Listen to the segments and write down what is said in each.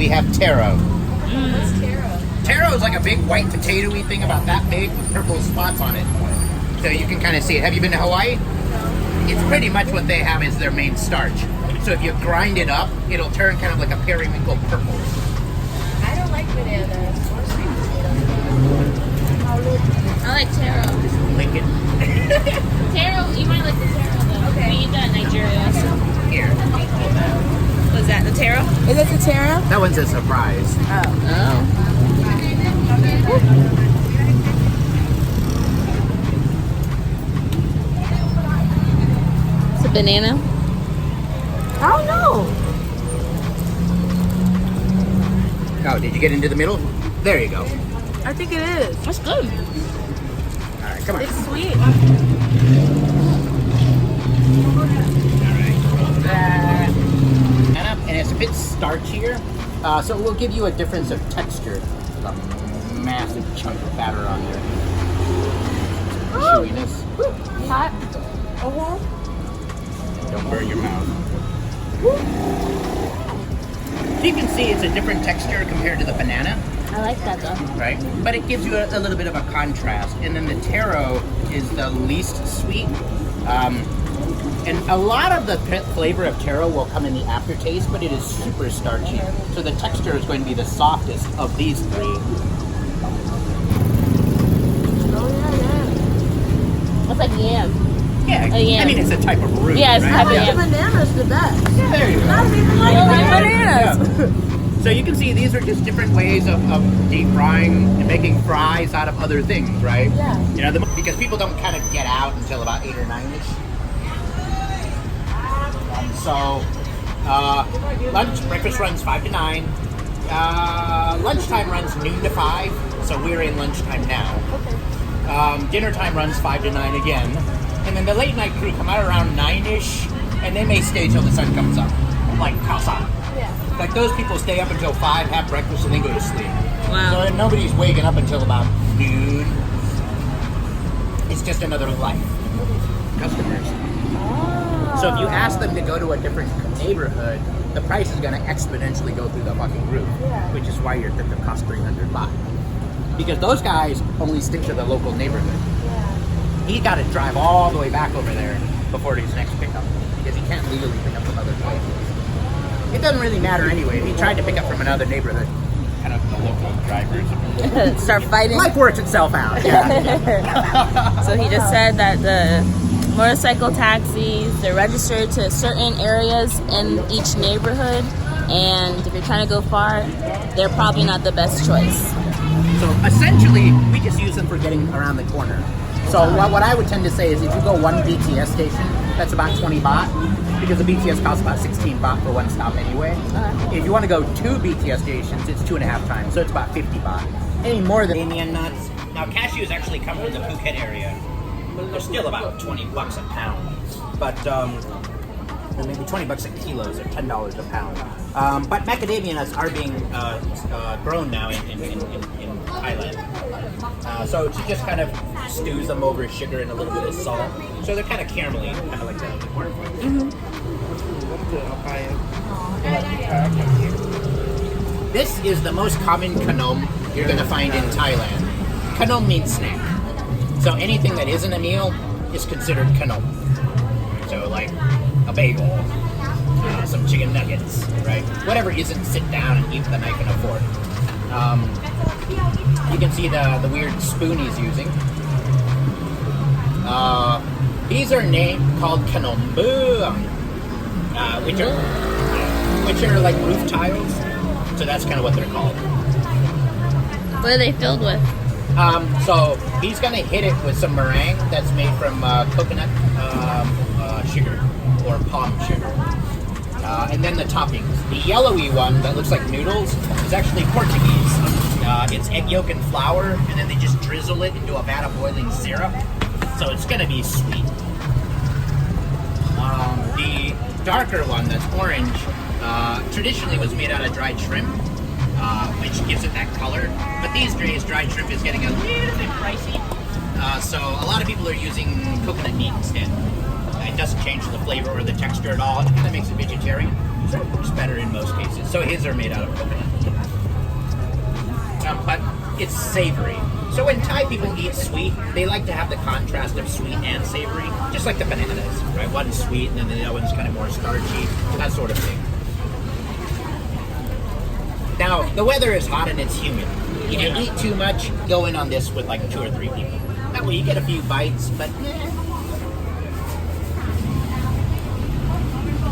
we have taro. What's taro? Taro is like a big white potato-y thing about that big with purple spots on it. So you can kind of see it. Have you been to Hawaii? No. It's pretty much what they have as their main starch. So if you grind it up, it'll turn kind of like a periwinkle purple. I don't like bananas or sweet potatoes. I like taro. Lincoln. Taro, you might like the taro though. Okay. We eat that in Nigeria also. Here. Was that the taro? Is it the taro? That one's a surprise. Oh. It's a banana. I don't know. Oh, did you get into the middle? There you go. I think it is. That's good. All right, come on. It's sweet. And it's a bit starchier, so it will give you a difference of texture. A massive chunk of batter on there. Chewiness. Hot. Don't burn your mouth. So you can see it's a different texture compared to the banana, I like that though. right? But it gives you a little bit of a contrast. And then the taro is the least sweet. And a lot of the flavor of taro will come in the aftertaste, but it is super starchy. So the texture is going to be the softest of these three. It's like yam. Yeah, Oh, yeah. I mean, it's a type of root, Yeah, it's right? type of The yam. banana's the best. Yeah, there you go. I don't even like bananas. Yeah. So you can see these are just different ways of deep frying and making fries out of other things, right? Yeah. You know, because people don't kind of get out until about 8 or 9ish. So breakfast runs 5 to 9. Lunchtime runs noon to 5. So we're in lunchtime now. Okay. Dinner time runs 5 to 9 again. And then the late night crew come out around 9ish, and they may stay till the sun comes up, like outside. Yeah. Like those people stay up until 5, have breakfast, and then go to sleep. Wow. So then nobody's waking up until about noon. It's just another life. Customers. So if you ask them to go to a different neighborhood, the price is going to exponentially go through the fucking roof, Yeah. which is why your ticket costs $300. Because those guys only stick to the local neighborhood. Yeah. He got to drive all the way back over there before his next pickup because he can't legally pick up from other places. It doesn't really matter anyway. If he tried to pick up from another neighborhood, kind of the local drivers. Start fighting. Life works itself out. Yeah. So he just said that the motorcycle taxis, they're registered to certain areas in each neighborhood, and if you're trying to go far, they're probably not the best choice. So essentially, we just use them for getting around the corner. So what I would tend to say is if you go one BTS station, that's about 20 baht, because the BTS costs about 16 baht for one stop anyway. If you want to go 2 BTS stations, it's 2.5 times, so it's about 50 baht. Any more than Indian nuts. Now cashews actually come from the Phuket area. They're still about 20 bucks a pound, but maybe 20 bucks a kilo, so $10 a pound. But macadamia nuts are being grown now in Thailand. So she just kind of stews them over sugar and a little bit of salt. So they're kind of caramelly, kind of like that. This is the most common kanom you're going to find in Thailand. Kanom means snack. So anything that isn't a meal is considered kanom. So like a bagel, some chicken nuggets, right? Whatever isn't sit down and eat with a knife and a fork. You can see the weird spoon he's using. These are called kanombu, which are like roof tiles. So that's kind of what they're called. What are they filled with? So he's gonna hit it with some meringue that's made from coconut sugar or palm sugar. And then the toppings. The yellowy one that looks like noodles is actually Portuguese. It's egg yolk and flour, and then they just drizzle it into a vat of boiling syrup. So it's gonna be sweet. The darker one that's orange traditionally was made out of dried shrimp, which gives it that color. But these days, dried shrimp is getting a little bit pricey. So a lot of people are using coconut meat instead. It doesn't change the flavor or the texture at all. It kind of makes it vegetarian. So it works better in most cases. So his are made out of coconut. But it's savory. So when Thai people eat sweet, they like to have the contrast of sweet and savory, just like the bananas, right? One's sweet and then the other one's kind of more starchy, that sort of thing. Now, the weather is hot and it's humid. If you eat too much, go in on this with like 2 or 3 people. That way you get a few bites, but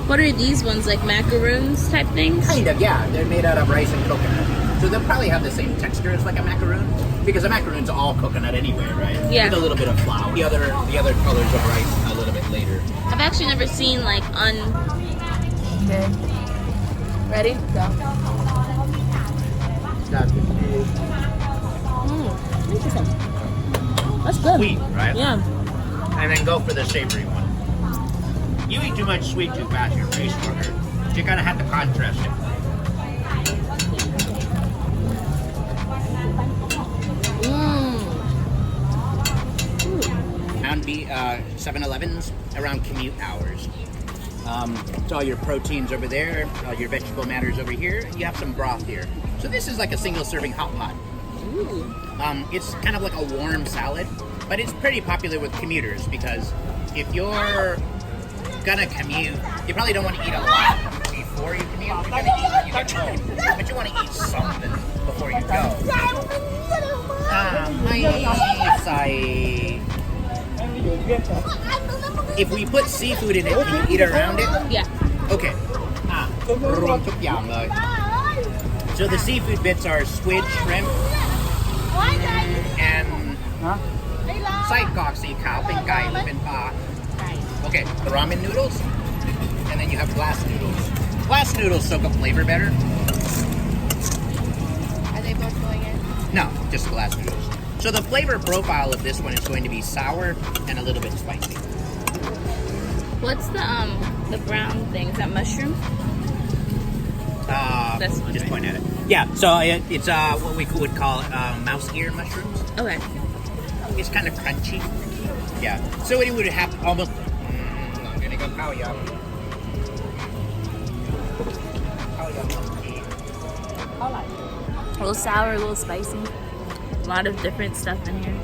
What are these ones, like macaroons type things? kind of, yeah. They're made out of rice and coconut. So they'll probably have the same texture as like a macaroon, because a macaroon's all coconut anyway, right? Yeah. With a little bit of flour. The other colors of rice a little bit later. I've actually never seen like Okay. Ready? Go. Interesting. That's good. Sweet, right? Yeah. And then go for the savory one. You eat too much sweet too fast, your face sugar. So you kind of have to contrast it. Around the 7-Elevens, around commute hours. So all your proteins over there, all your vegetable matters over here. You have some broth here. So this is like a single serving hot pot. It's kind of like a warm salad, but it's pretty popular with commuters because if you're gonna commute, you probably don't want to eat a lot before you commute. You're gonna eat when you get home, but you want to eat something before you go. If we put seafood in it, can you eat around it? Yeah. Okay. So the seafood bits are squid, shrimp, and ไส้กรอกสีขาวเป็นไก่หรือเป็นปลา Okay, the ramen noodles, and then you have glass noodles. Glass noodles soak up flavor better. Are they both going in? No, just glass noodles. So the flavor profile of this one is going to be sour and a little bit spicy. What's the brown thing? Is that mushroom? This one, Just right? point at it. Yeah, so it's what we would call mouse ear mushrooms. Okay. It's kind of crunchy. Yeah. So it would have almost. I'm gonna go cow yum. Cow yum. A little sour, a little spicy. A lot of different stuff in here.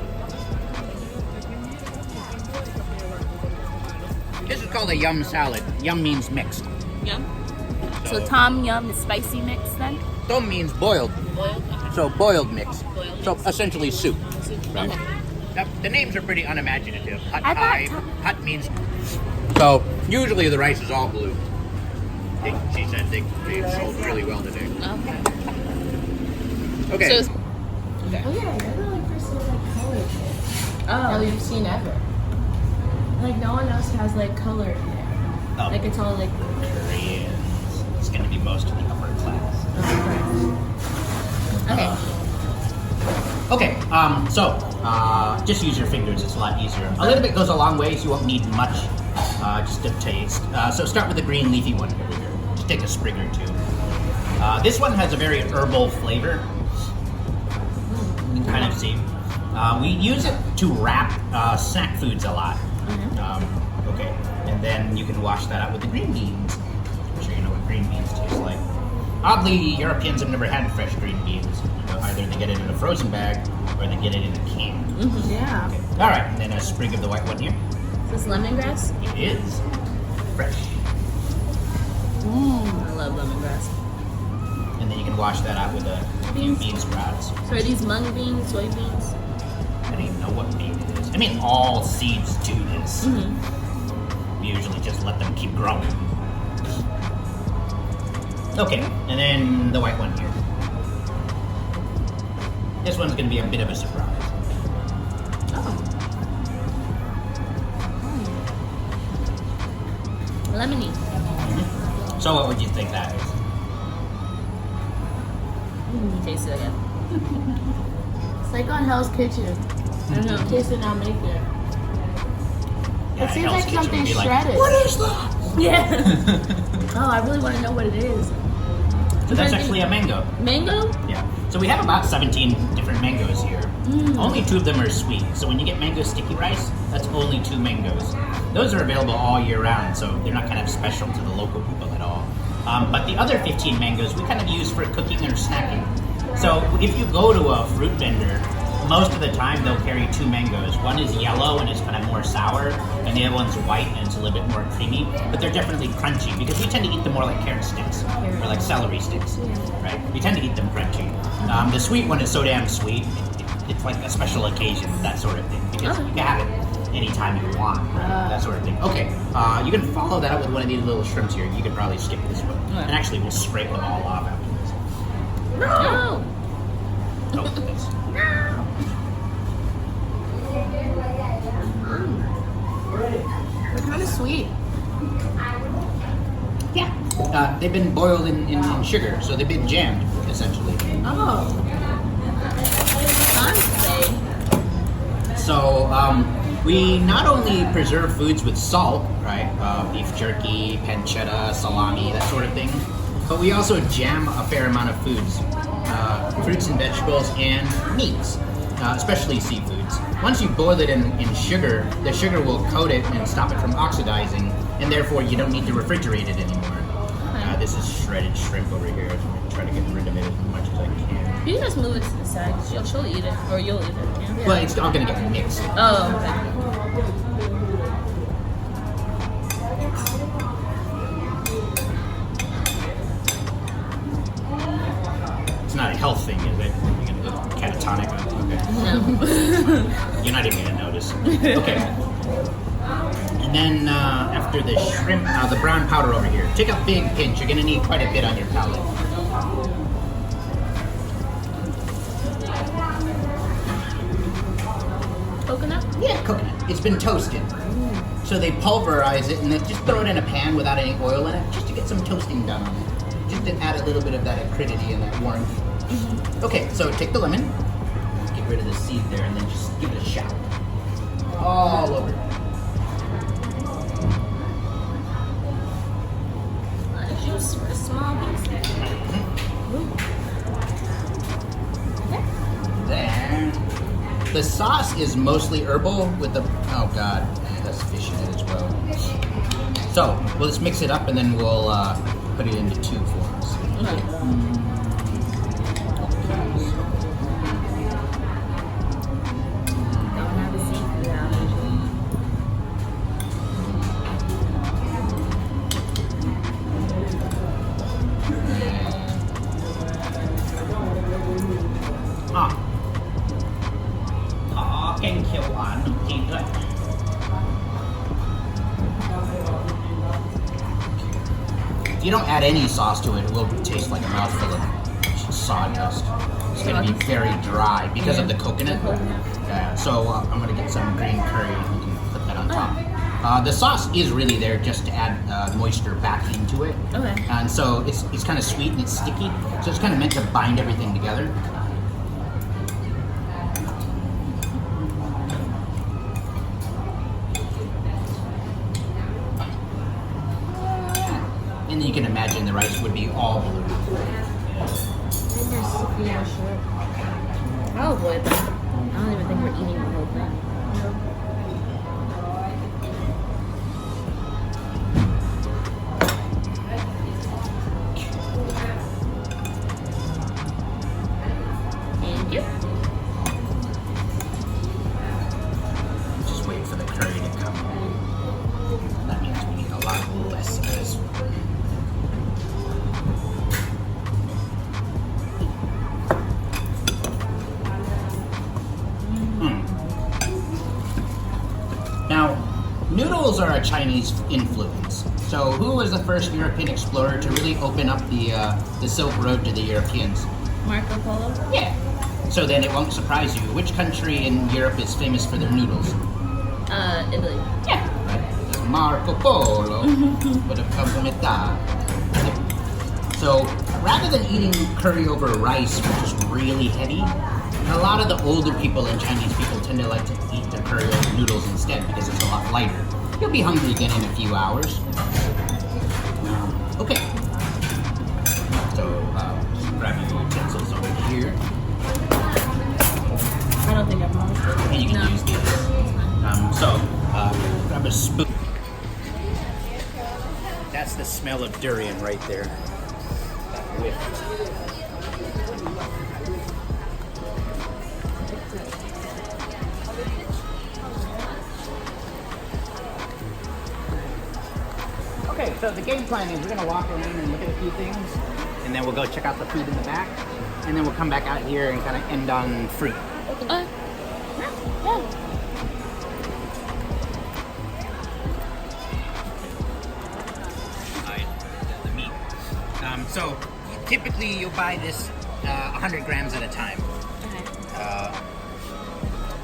This is called a yum salad. Yum means mixed. Yum. So tom yum is spicy mix then? Tom means boiled. Boiled? So boiled mix. Boiled So mix. essentially soup. Right. Okay. The names are pretty unimaginative. Pad I Thai. thought Pad means. So usually the rice is all blue. She said they sold really well today. Okay. Okay. So, Oh yeah, I never like first like color shit. That we've seen ever. Like no one else has like color in there. Like it's all like Koreans. It's going to be most of the upper class. okay. Okay, so just use your fingers, it's a lot easier. A little bit goes a long way, so you won't need much, just a taste. So start with the green leafy one over here. Just take a sprig or two. This one has a very herbal flavor. You can kind of see. We use it to wrap snack foods a lot. Okay, and then you can wash that out with the green beans. I'm sure you know what green beans taste like. Oddly, Europeans have never had fresh green beans. Either they get it in a frozen bag or they get it in a can. yeah. Okay. All right, and then a sprig of the white one here. Is this lemongrass? It is fresh. I love lemongrass. And then you can wash that out with a few bean sprouts. So are these mung beans, soybeans? I don't even know what bean it is. I mean, all seeds do this. We usually just let them keep growing. Okay, and then the white one here. This one's going to be a bit of a surprise. Lemony. So what would you think that is? Taste it again. It's like on Hell's Kitchen. Taste it now, make it. Yeah, It seems Hell's like Kitchen would something be shredded. What is that? Yeah. Oh, I really want to know what it is. So that's actually a mango. Mango? Yeah. So we have about 17 different mangoes here. Only 2 of them are sweet. So when you get mango sticky rice, that's only 2 mangoes. Those are available all year round, so they're not kind of special to the local people at all. But the other 15 mangoes we kind of use for cooking or snacking. So if you go to a fruit vendor, most of the time they'll carry 2 mangoes. One is yellow and it's kind of more sour, and the other one's white and it's a little bit more creamy. But they're definitely crunchy because we tend to eat them more like carrot sticks or like celery sticks, right? We tend to eat them crunchy. The sweet one is so damn sweet, it's like a special occasion, that sort of thing, because you can have it anytime you want, right? That sort of thing. Okay, you can follow that up with one of these little shrimps here. You could probably skip this one. And actually, we'll scrape them all off after this. No! Oh, this. They're kind of sweet. Yeah. They've been boiled in sugar, so they've been jammed, essentially. Oh. So, we not only preserve foods with salt, right? Beef jerky, pancetta, salami, that sort of thing. But we also jam a fair amount of foods, fruits and vegetables, and meats, especially seafoods. Once you boil it in sugar, the sugar will coat it and stop it from oxidizing, and therefore you don't need to refrigerate it anymore. This is shredded shrimp over here. I'm going to try to get rid of it as much as I can. You can just move it to the side. She'll eat it, or you'll eat it. Yeah. Well, it's all going to get mixed. Oh, okay. It's not a health thing, is it? You're going to go catatonic? Okay. No. You're not even going to notice. Okay. And then after the shrimp, the brown powder over here. Take a big pinch. You're going to need quite a bit on your palate. Coconut? Yeah, coconut. It's been toasted. So they pulverize it and then just throw it in a pan without any oil in it, just to get some toasting done on it. Just to add a little bit of that acridity and that warmth. Okay, so take the lemon, get rid of the seed there, and then just give it a shot. All over. Juice for a small piece. Then the sauce is mostly herbal with the, oh god, that's fish in it as well. So we'll just mix it up and then we'll put it into 2 forms. Okay. If you don't add any sauce to it, it will taste like a mouthful of sawdust. It's going to be very dry because of the coconut. So I'm going to get some green curry and we can put that on top. The sauce is really there just to add moisture back into it. Okay. And so it's kind of sweet and it's sticky. So it's kind of meant to bind everything together. And then you can imagine the rice would be all blue. Oh boy, I don't even think we're eating the whole thing. Thank you. Just wait for the curry to come. That means we need a lot less of this one. Now, noodles are a Chinese influence. So, who was the first European explorer to really open up the Silk Road to the Europeans? Marco Polo? Yeah. So then it won't surprise you. Which country in Europe is famous for their noodles? Italy. Yeah. Right. Marco Polo would have come with that. So, rather than eating curry over rice, which is really heavy, a lot of the older people and Chinese people tend to like to eat their curry over noodles instead because it's a lot lighter. You'll be hungry again in a few hours. Okay. So, just grab your utensils over here. I don't think I've noticed it. And you can use these. So, grab a spoon. That's the smell of durian right there. That whiff. Okay, so the game plan is we're gonna walk around and look at a few things, and then we'll go check out the food in the back, and then we'll come back out here and kind of end on fruit. The meat. So typically you'll buy this 100 grams at a time.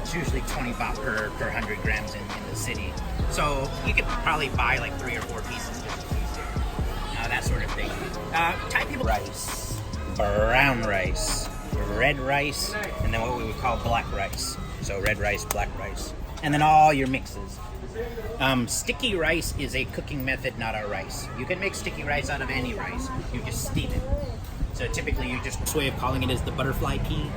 It's usually 20 baht per 100 grams in the city. So you could probably buy like 3 or 4 pieces just to use it. That sort of thing. Thai people rice, brown rice, red rice, and then what we would call black rice. So red rice, black rice, and then all your mixes. Sticky rice is a cooking method, not a rice. You can make sticky rice out of any rice. You just steam it. So typically you just, this way of calling it is the butterfly pea.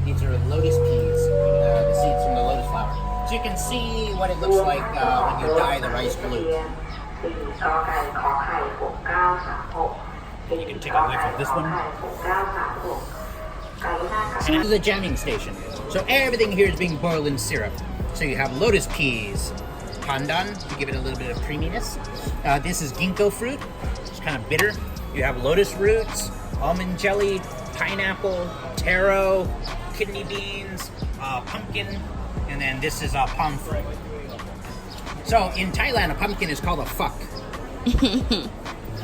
These are lotus peas, the seeds from the lotus flower. So you can see what it looks like when you dye the rice blue. You can take a whiff of this one. And this is a jamming station. So everything here is being boiled in syrup. So you have lotus peas, pandan to give it a little bit of creaminess. This is ginkgo fruit, it's kind of bitter. You have lotus roots, almond jelly, pineapple, taro, kidney beans, pumpkin, and then this is palm fruit. So in Thailand, a pumpkin is called a fuck.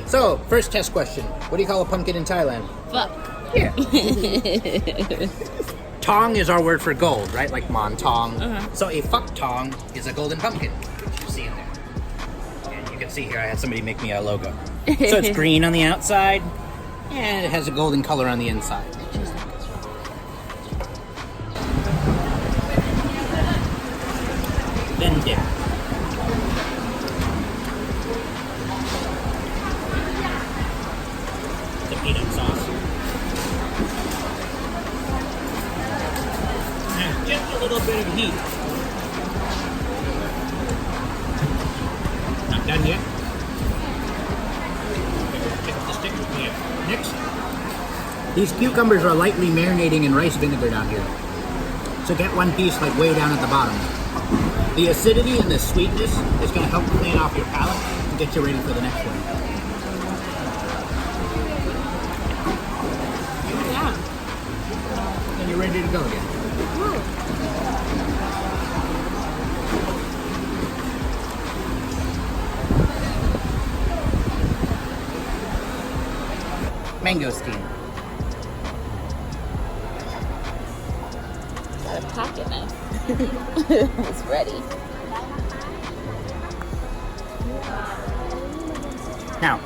So, first test question. What do you call a pumpkin in Thailand? Fuck. Yeah. Tong is our word for gold, right? Like mon tong. So a fuck tong is a golden pumpkin, which you see in there. And you can see here I had somebody make me a logo. So it's green on the outside, and it has a golden color on the inside. Then dip. The peanut sauce. And just a little bit of heat. Not done yet. Pick up the stick. Yeah. Next. These cucumbers are lightly marinating in rice vinegar down here. So get one piece like way down at the bottom. The acidity and the sweetness is going to help clean off your palate and get you ready for the next one. Yeah. And you're ready to go again. Mangosteen. Got a pocket knife. It's ready. Now,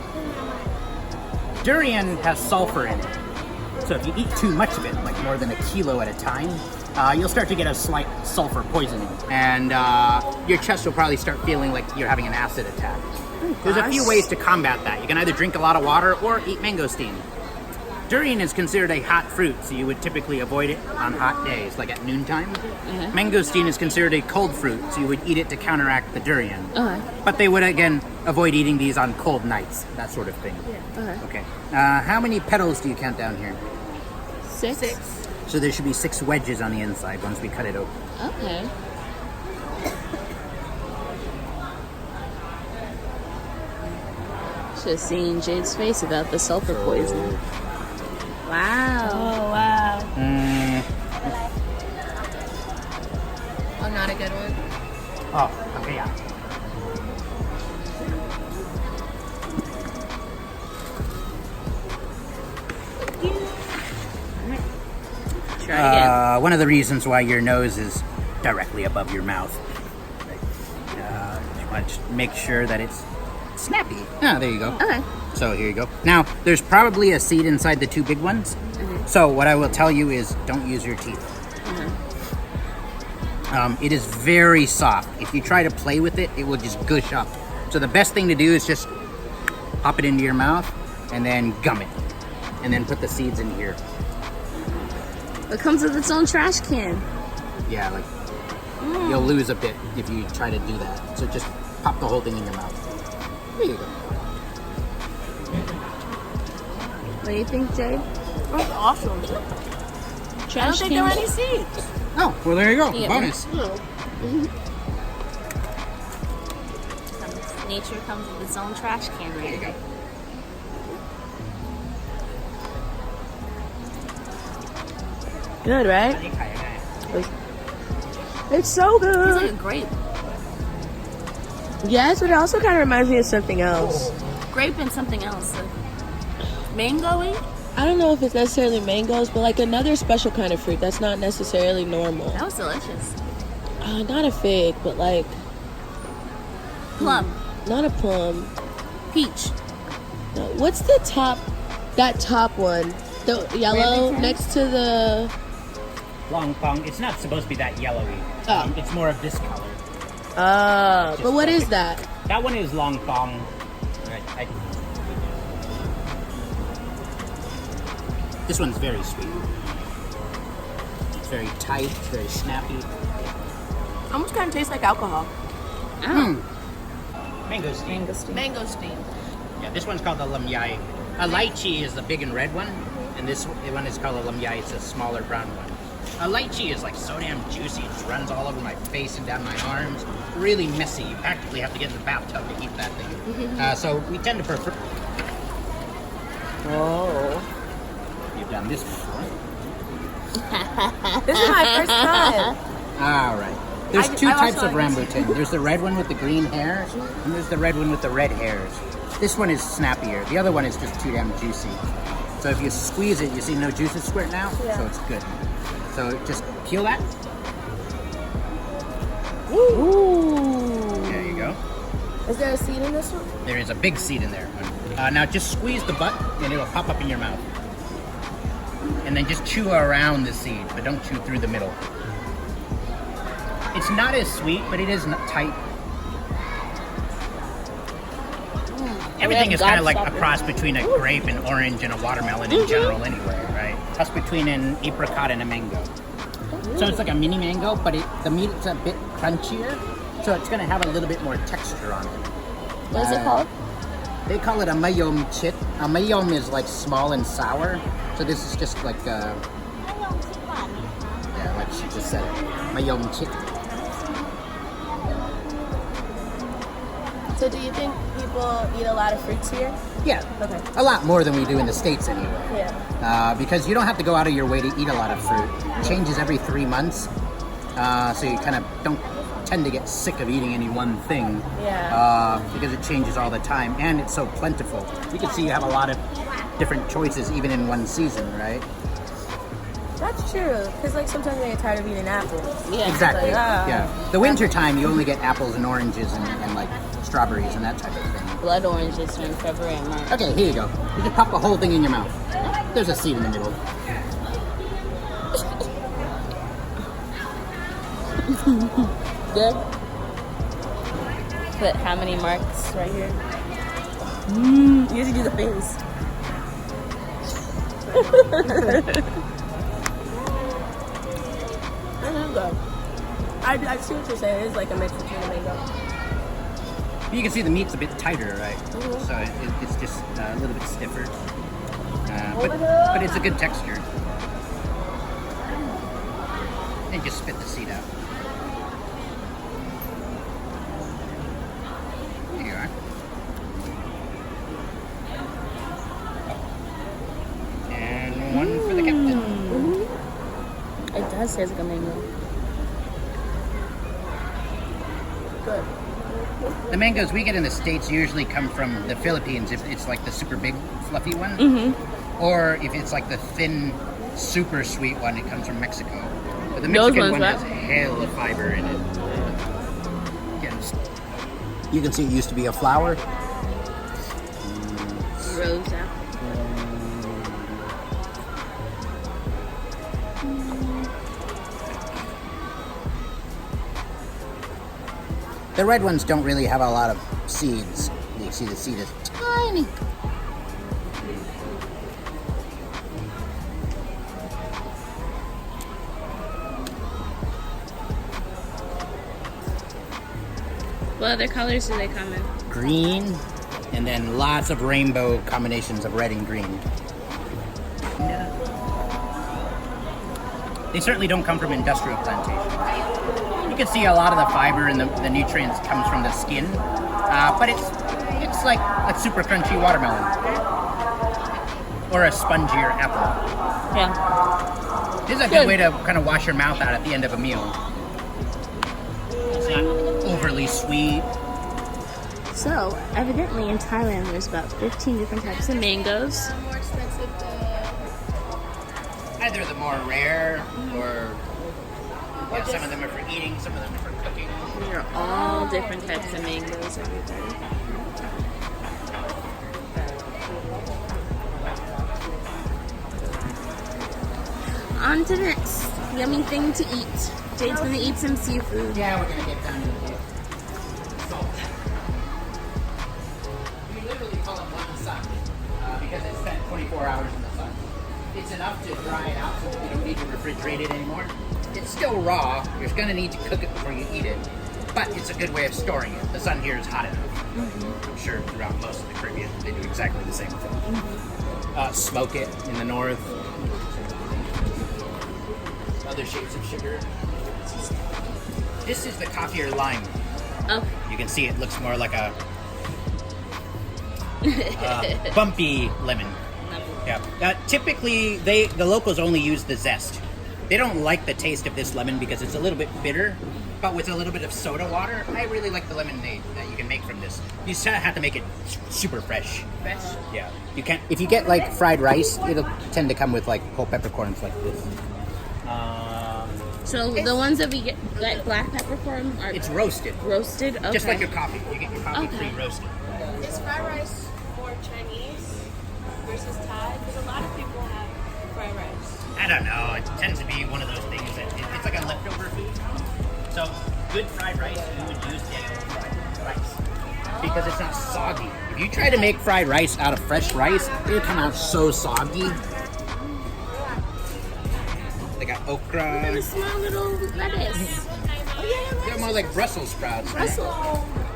durian has sulfur in it. So if you eat too much of it, like more than a kilo at a time, you'll start to get a slight sulfur poisoning. And your chest will probably start feeling like you're having an acid attack. There's a few ways to combat that. You can either drink a lot of water or eat mangosteen. Durian is considered a hot fruit, so you would typically avoid it on hot days, like at noontime. Mangosteen is considered a cold fruit, so you would eat it to counteract the durian. But they would, again, avoid eating these on cold nights, that sort of thing. Okay. How many petals do you count down here? 6. So there should be 6 wedges on the inside once we cut it open. Okay. Should have seen Jade's face about the sulfur poison. Wow. Oh, wow. Oh, not a good one. Oh, okay, yeah. Try it again. One of the reasons why your nose is directly above your mouth. You want to make sure that it's snappy. Ah, there you go. Okay. So here you go. Now, there's probably a seed inside the 2 big ones. So what I will tell you is don't use your teeth. It is very soft. If you try to play with it, it will just gush up. So the best thing to do is just pop it into your mouth and then gum it. And then put the seeds in here. It comes with its own trash can. Yeah, like You'll lose a bit if you try to do that. So just pop the whole thing in your mouth. There you go. What do you think, Jade? That's awesome. Trash I don't think there are any seeds. Oh, well there you go. Yeah. Bonus. Nature comes with its own trash can. There you go. Good, right? It's so It's good. like a grape. Yes, but it also kind of reminds me of something else. Grape and something else. Mango-y? I don't know if it's necessarily mangoes, but like another special kind of fruit that's not necessarily normal. That was delicious. Not a fig, but like Plum. not a plum. Peach. No, what's the top? That top one, the yellow Rabbit next to the. Long pong. It's not supposed to be that yellowy. Oh. It's more of this color. But what is that? That one is long pong. This one's very sweet. It's very tight. It's very snappy. Almost kind of tastes like alcohol. Mangosteen. Mangosteen. Yeah, this one's called the lamyai. A lychee is the big and red one, and this one is called a lamyai. It's a smaller brown one. A lychee is like so damn juicy. It just runs all over my face and down my arms. Really messy. You practically have to get in the bathtub to eat that thing. So we tend to prefer. Oh. You've done this before. This is my first time. All right. There's two I also types of like rambutan. There's the red one with the green hairs, and there's the red one with the red hairs. This one is snappier. The other one is just too damn juicy. So if you squeeze it, you see no juices squirt now? Yeah. So it's good. So just peel that. Ooh. There you go. Is there a seed in this one? There is a big seed in there. Now just squeeze the butt, and it'll pop up in your mouth. And then just chew around the seed, but don't chew through the middle. It's not as sweet, but it is tight. Everything is kind of like a cross between a grape, an orange, and a watermelon in general anyway, right? Cross between an apricot and a mango. So it's like a mini mango, but the meat is a bit crunchier, so it's going to have a little bit more texture on it. What is it called? They call it a mayom chit. A mayom is like small and sour, so this is just like yeah, like she just said it. Mayom chit. So do you think people eat a lot of fruits here? Yeah, Okay. a lot more than we do in the States anyway. Yeah. Because you don't have to go out of your way to eat a lot of fruit. It changes every 3 months, so you kind of don't tend to get sick of eating any one thing. Yeah. Because it changes all the time, and it's so plentiful. You can see you have a lot of different choices even in one season, right? That's true. Because like sometimes I get tired of eating apples. Yeah. Exactly. Like, Yeah. The winter time, you only get apples and oranges and like strawberries and that type of thing. Blood oranges during February and March. Okay, here you go. You just pop the whole thing in your mouth. There's a seed in the middle. Good. Put how many marks right here? You usually do the face. This is good. I see what you're saying. It's like a mix between a mango. You can see the meat's a bit tighter, right? So it's just a little bit stiffer. But it's a good texture. And just spit the seed out. There you are. And one for the captain. It does taste like a mango. Good. The mangoes we get in the States usually come from the Philippines if it's like the super big fluffy one. Or if it's like the thin, super sweet one, it comes from Mexico. But the Mexican one has hell of fiber in it. You can see it used to be a flower. Rose out. The red ones don't really have a lot of seeds. You see the seed is tiny. What other colors do they come in? Green, and then lots of rainbow combinations of red and green. They certainly don't come from industrial plantations. You can see a lot of the fiber and the nutrients comes from the skin, but it's like a super crunchy watermelon or a spongier apple. Yeah. This is a good way to kind of wash your mouth out at the end of a meal. It's not overly sweet. So, evidently in Thailand there's about 15 different types of mangoes. More expensive Either the more rare or yeah, some of them are for eating, some of them are for cooking. These are all different types of mangoes, everybody. On to the next yummy thing to eat. Jade's gonna eat some seafood. Yeah, we're gonna get down to the salt. We literally call it one sun because it's spent 24 hours in the sun. It's enough to dry it out so that you don't need to refrigerate it anymore. It's still raw. You're gonna need to cook it before you eat it, but it's a good way of storing it. The sun here is hot enough. I'm sure throughout most of the Caribbean they do exactly the same thing. Smoke it in the north. Other shapes of sugar. This is the coffee or lime. Oh. You can see it looks more like a bumpy lemon. Yeah. Typically, the locals only use the zest. They don't like the taste of this lemon because it's a little bit bitter, but with a little bit of soda water, I really like the lemonade that you can make from this. You just have to make it super fresh. Fresh? Yeah. You can't. If you get like fried rice, it'll tend to come with like whole peppercorns like this. So the ones that we get like black peppercorn are It's roasted. roasted? Okay. Just like your coffee. You get your coffee Okay. pre-roasted. Is fried rice more Chinese versus Thai? Because a lot of people have fried rice. I don't know. It tends to be one of those things that it's like a leftover food. So good fried rice, you would use dead fried rice because it's not soggy. If you try to make fried rice out of fresh rice, it'll come out so soggy. They got okra. And a small little lettuce. They're more like Brussels sprouts. Brussels.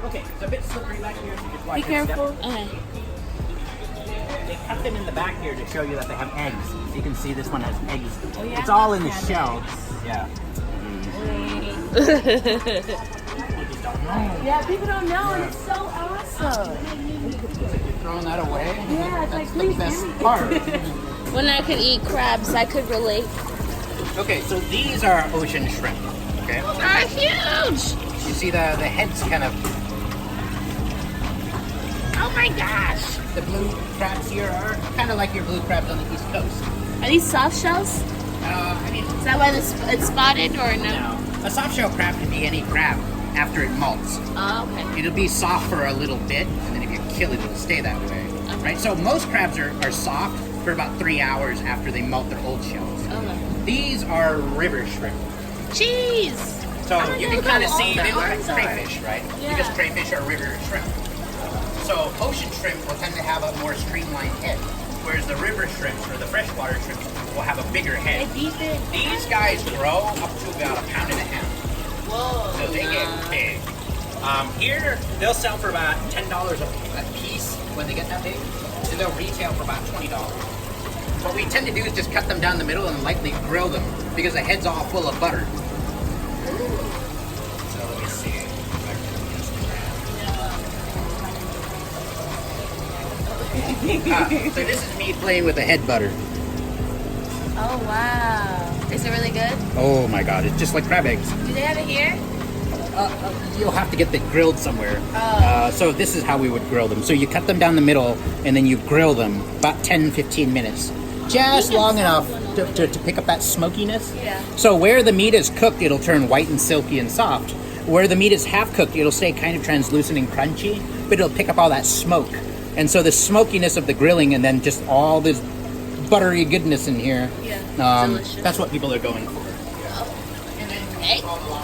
Okay, it's a bit slippery back here. So just watch Be your step. careful. Okay. They cut them in the back here to show you that they have eggs. So you can see this one has eggs. Oh, yeah? It's all in the Yeah, shell. Yeah. You just don't know. Yeah, people don't know, and it's so awesome. You're throwing that away? Yeah, it's like, That's the please best give me. part. When I could eat crabs, I could relate. Okay, so these are ocean shrimp. Okay. They're huge! You see the heads kind of. Oh my gosh! The blue crabs here are kind of like your blue crabs on the East Coast. Are these soft shells? I mean, Is that why it's spotted or no? no. A soft shell crab can be any crab after it molts. Oh, okay. It'll be soft for a little bit, and then if you kill it, it'll stay that way. Okay. Right? So most crabs are soft for about 3 hours after they molt their old shells. Okay. These are river shrimp. Cheese! So I don't you know can kind of how see long they look the like arms are. crayfish, right? Yeah. Because crayfish are river shrimp. So ocean shrimp will tend to have a more streamlined head, whereas the river shrimps or the freshwater shrimp will have a bigger head. These guys grow up to about 1.5 pounds. Whoa. So they get big. Here, they'll sell for about $10 a piece when they get that big, and they'll retail for about $20. What we tend to do is just cut them down the middle and lightly grill them because the head's all full of butter. So let me see. So this is me playing with the head butter. Oh, wow. Is it really good? Oh my god, it's just like crab eggs. Do they have it here? You'll have to get them grilled somewhere. Oh. So this is how we would grill them. So you cut them down the middle and then you grill them about 10-15 minutes. Just long enough to pick up that smokiness. Yeah. So where the meat is cooked, it'll turn white and silky and soft. Where the meat is half cooked, it'll stay kind of translucent and crunchy, but it'll pick up all that smoke. And so the smokiness of the grilling and then just all this buttery goodness in here. Yeah. Delicious. That's what people are going for. And then Hey. all the long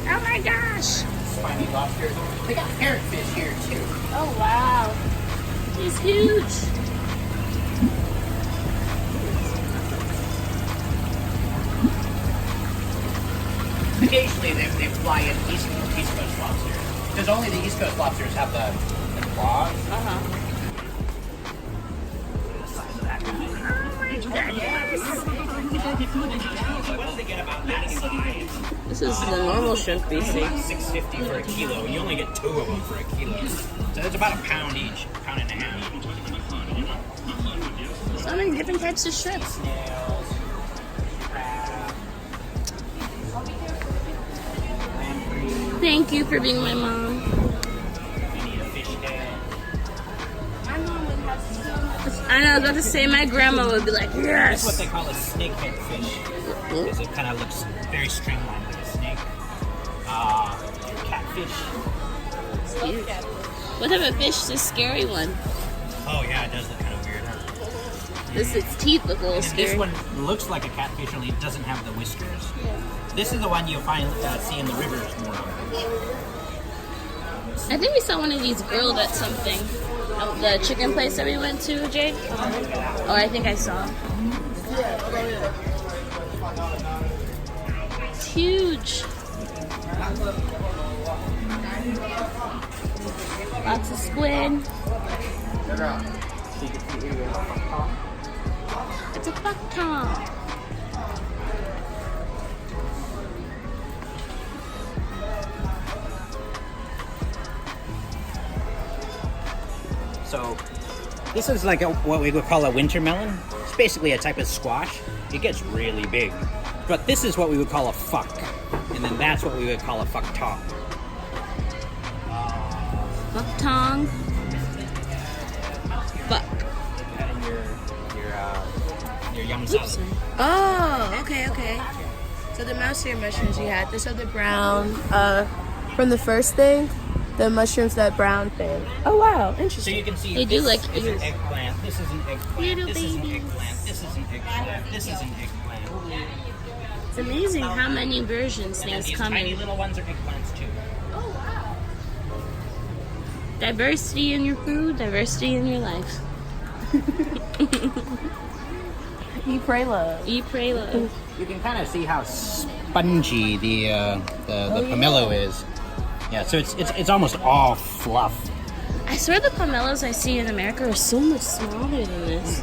Oh my gosh! spiny lobsters. They got parrotfish here too. Oh wow. He's huge. Occasionally they fly in East Coast lobsters. Because only the East Coast lobsters have the claws. The size of that guy. What do they get about that size? This is the normal shrimp BC. About $6.50 for a kilo. You only get 2 of them for a kilo. So it's about a pound each, pound and a half. So many different types of shrimp. Snails, crab, lamprey. Thank you for being my mom. You need a fish tail. My mom would have so much. I know, I was about to say my grandma would be like, That's what yes. they call a snakehead fish. Because it kind of looks very streamlined like a snake. Catfish. Cute. What type of fish is this scary one? Oh yeah, it does look kind of weird, huh? Its teeth look a little And scary. this one looks like a catfish, only it doesn't have the whiskers. This is the one you'll see in the rivers more often. I think we saw one of these grilled at something. The chicken place that we went to, Jade? Or I think I saw. It's huge. Lots of squid. It's a buck tom. So this is like what we would call a winter melon. It's basically a type of squash. It gets really big. But this is what we would call a fuck. And then that's what we would call a fuck tong. Buck tong. Buck. Your yum Oops, salad. sorry. Oh, okay. So the mouse ear mushrooms you had, this other brown, from the first thing, the mushrooms, that brown thing. Oh wow, So interesting. you can see They do this like is an ears. eggplant, this is an eggplant, Little this is an babies. eggplant, this is an eggplant, this is an eggplant. It's amazing how many versions And then things these come tiny in. little ones are eggplants too. Diversity in your food, diversity in your life. Eat, pray, love. Eat, pray, love. You can kind of see how spongy the pomelo is. Yeah, so it's almost all fluff. I swear the pomelos I see in America are so much smaller than this.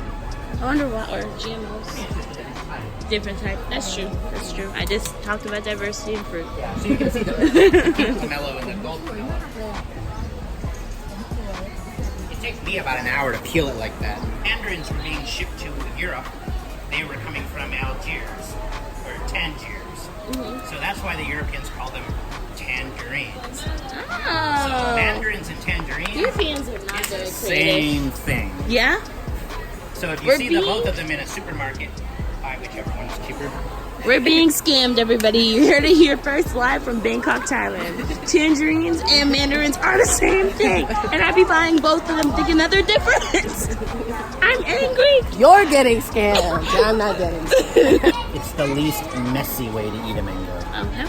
I wonder what, or GMOs. Different type. That's true. That's true. I just talked about diversity in fruit. Yeah, so you can see the pink pomelo and the gold pomelo. It takes me about an hour to peel it like that. Mandarins were being shipped to Europe. They were coming from Algiers, or Tangiers. So that's why the Europeans call them tangerines. So Oh. mandarins and tangerines, Europeans are not it's very the creative. same thing. Yeah? So if you We're see being- both of them in a supermarket, buy whichever one is cheaper. We're being scammed, everybody. You heard it here first, live from Bangkok, Thailand. Tangerines and mandarins are the same thing. And I be buying both of them thinking that they're different. I'm angry. You're getting scammed. I'm not getting scammed. It's the least messy way to eat a mango. Okay.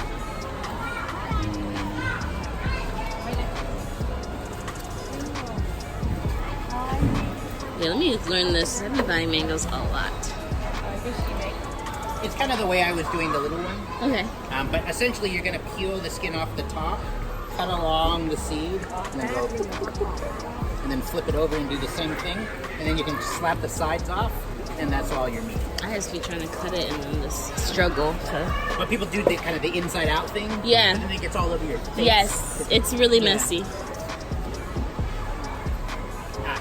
Yeah, let me learn this. I've been buying mangoes a lot. It's kind of the way I was doing the little one. Okay. But essentially, you're going to peel the skin off the top, cut along the seed, and then go, and then flip it over and do the same thing. And then you can slap the sides off, and that's all your meat. I just be trying to cut it and then just struggle to. But people do the kind of the inside out thing. Yeah. And then it gets all over your face. Yes, it's really messy.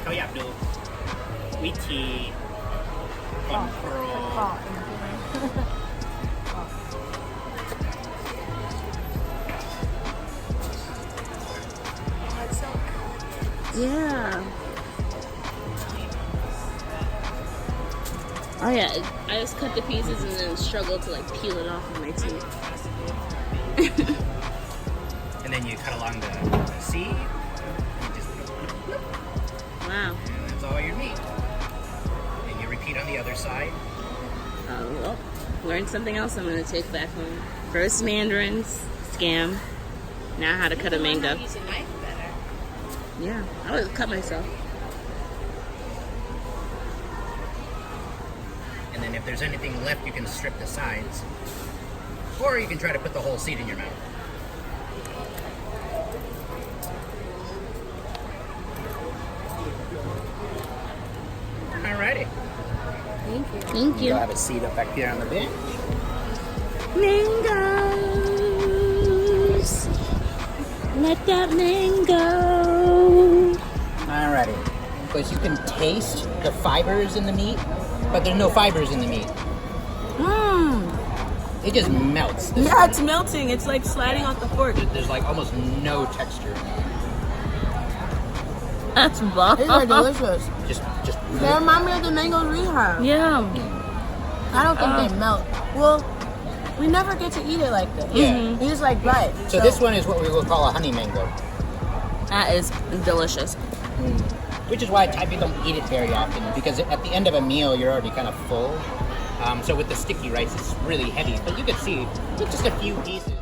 Kauอยากดูวิธีคอนโทรล Yeah. Oh yeah, I just cut the pieces and then struggle to like peel it off with my teeth. And then you cut along the seed, and just Wow. and that's all your meat. And you repeat on the other side. Well, learned something else I'm gonna take back home. First mandarins, scam. Now how to cut a mango. Use a knife better. Yeah, I would cut myself. And then if there's anything left, you can strip the sides. Or you can try to put the whole seed in your mouth. Alrighty. Thank you. You'll have a seat up back here on the bench. Mangoes. Let that mango. Alrighty. Because you can taste the fibers in the meat, but there's no fibers in the meat. Mmm. It just melts. Yeah, it's melting. It's like sliding off the fork. There's like almost no texture. That's bomb. These are delicious. Just They remind me of the mangoes we have. Yeah. I don't think they melt. Well, we never get to eat it like this. Yeah. We just like bite. So this one is what we will call a honey mango. That is delicious. Which is why Thai people don't eat it very often, because at the end of a meal, you're already kind of full. So with the sticky rice, it's really heavy. But you can see just a few pieces.